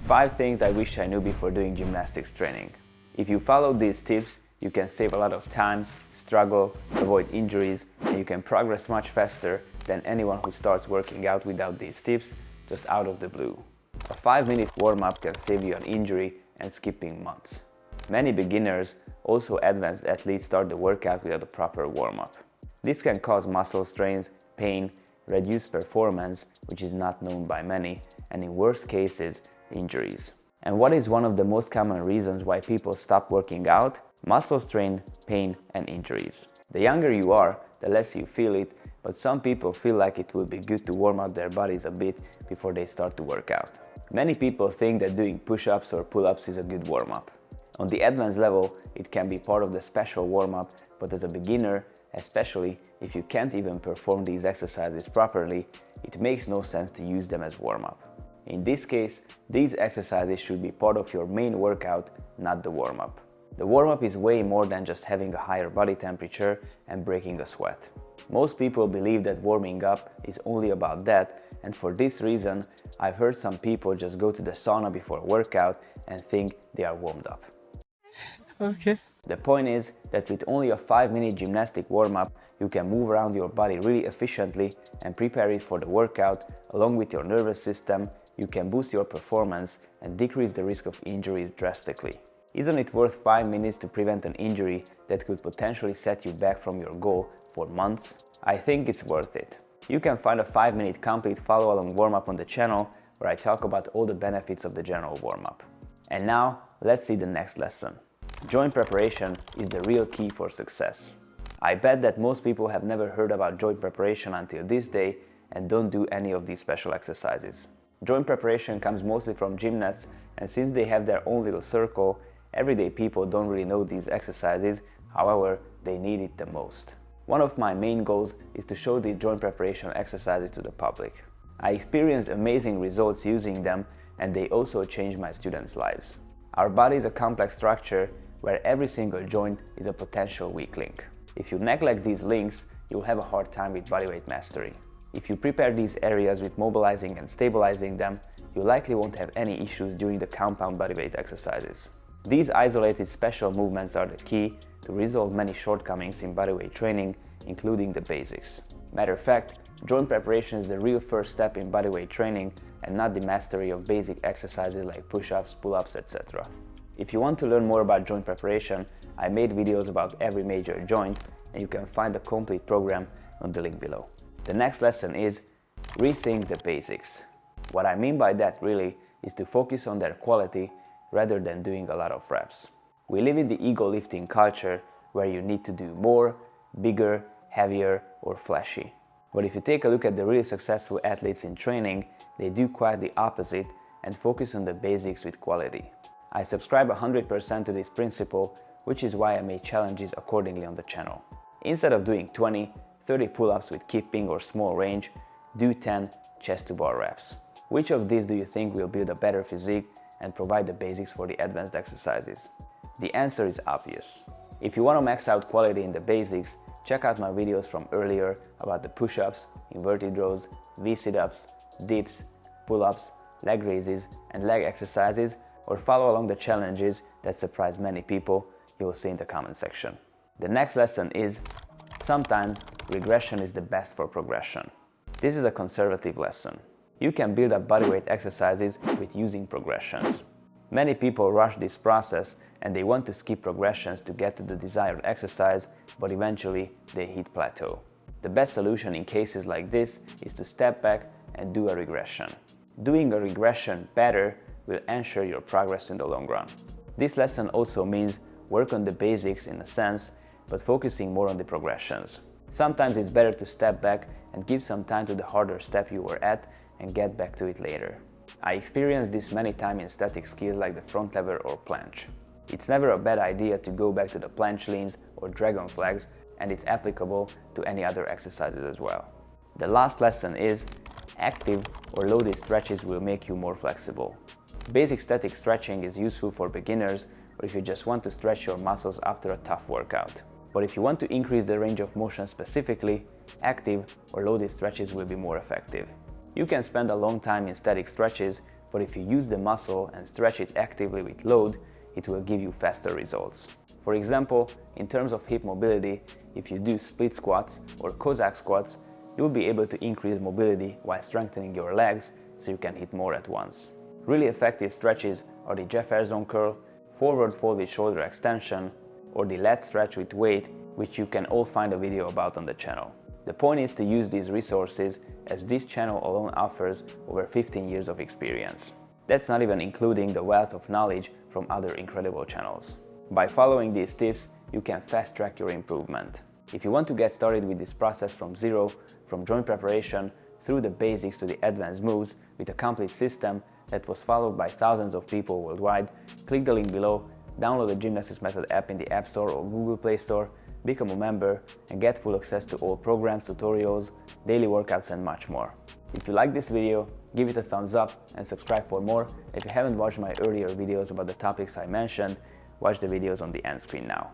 5 things I wish I knew before doing gymnastics training. If you follow these tips, you can save a lot of time, struggle, avoid injuries, and you can progress much faster than anyone who starts working out without these tips, just out of the blue. A 5-minute warm-up can save you an injury and skipping months. Many beginners, also advanced athletes, start the workout without a proper warm-up. This can cause muscle strains, pain, reduced performance, which is not known by many, and in worst cases, injuries. And what is one of the most common reasons why people stop working out? Muscle strain, pain, and injuries. The younger you are, the less you feel it, but some people feel like it would be good to warm up their bodies a bit before they start to work out. Many people think that doing push-ups or pull-ups is a good warm-up. On the advanced level, it can be part of the special warm-up, but as a beginner, especially if you can't even perform these exercises properly, it makes no sense to use them as warm-up. In this case, these exercises should be part of your main workout, not the warm-up. The warm-up is way more than just having a higher body temperature and breaking a sweat. Most people believe that warming up is only about that, and for this reason, I've heard some people just go to the sauna before a workout and think they are warmed up. Okay. The point is that with only a 5-minute gymnastic warm-up, you can move around your body really efficiently and prepare it for the workout. Along with your nervous system, you can boost your performance and decrease the risk of injuries drastically. Isn't it worth 5 minutes to prevent an injury that could potentially set you back from your goal for months? I think it's worth it. You can find a 5-minute complete follow-along warm-up on the channel where I talk about all the benefits of the general warm-up. And now, let's see the next lesson. Joint preparation is the real key for success. I bet that most people have never heard about joint preparation until this day and don't do any of these special exercises. Joint preparation comes mostly from gymnasts, and since they have their own little circle, everyday people don't really know these exercises, however, they need it the most. One of my main goals is to show these joint preparation exercises to the public. I experienced amazing results using them, and they also changed my students' lives. Our body is a complex structure where every single joint is a potential weak link. If you neglect these links, you'll have a hard time with bodyweight mastery. If you prepare these areas with mobilizing and stabilizing them, you likely won't have any issues during the compound bodyweight exercises. These isolated special movements are the key to resolve many shortcomings in bodyweight training, including the basics. Matter of fact, joint preparation is the real first step in bodyweight training and not the mastery of basic exercises like push-ups, pull-ups, etc. If you want to learn more about joint preparation, I made videos about every major joint, and you can find the complete program on the link below. The next lesson is rethink the basics. What I mean by that really is to focus on their quality rather than doing a lot of reps. We live in the ego lifting culture where you need to do more, bigger, heavier, or flashy. But if you take a look at the really successful athletes in training, they do quite the opposite and focus on the basics with quality. I subscribe 100% to this principle, which is why I made challenges accordingly on the channel. Instead of doing 20, 30 pull-ups with keeping or small range, do 10 chest to bar reps. Which of these do you think will build a better physique and provide the basics for the advanced exercises? The answer is obvious. If you want to max out quality in the basics, check out my videos from earlier about the push-ups, inverted rows, V-sit-ups, dips, pull-ups, leg raises, and leg exercises, or follow along the challenges that surprise many people you will see in the comment section. The next lesson is, sometimes regression is the best for progression. This is a conservative lesson. You can build up bodyweight exercises with using progressions. Many people rush this process and they want to skip progressions to get to the desired exercise, but eventually they hit plateau. The best solution in cases like this is to step back and do a regression. Doing a regression better will ensure your progress in the long run. This lesson also means work on the basics in a sense, but focusing more on the progressions. Sometimes it's better to step back and give some time to the harder step you were at and get back to it later. I experienced this many times in static skills like the front lever or planche. It's never a bad idea to go back to the planche leans or dragon flags, and it's applicable to any other exercises as well. The last lesson is active or loaded stretches will make you more flexible. Basic static stretching is useful for beginners or if you just want to stretch your muscles after a tough workout. But if you want to increase the range of motion specifically, active or loaded stretches will be more effective. You can spend a long time in static stretches, but if you use the muscle and stretch it actively with load, it will give you faster results. For example, in terms of hip mobility, if you do split squats or Cossack squats, you'll be able to increase mobility while strengthening your legs so you can hit more at once. Really effective stretches are the Jefferson curl, forward fold with shoulder extension, or the lat stretch with weight, which you can all find a video about on the channel. The point is to use these resources, as this channel alone offers over 15 years of experience. That's not even including the wealth of knowledge from other incredible channels. By following these tips, you can fast track your improvement. If you want to get started with this process from zero, from joint preparation through the basics to the advanced moves with a complete system that was followed by thousands of people worldwide, click the link below, download the Gymnastics Method app in the App Store or Google Play Store, become a member, and get full access to all programs, tutorials, daily workouts, and much more. If you like this video, give it a thumbs up and subscribe for more. If you haven't watched my earlier videos about the topics I mentioned, watch the videos on the end screen now.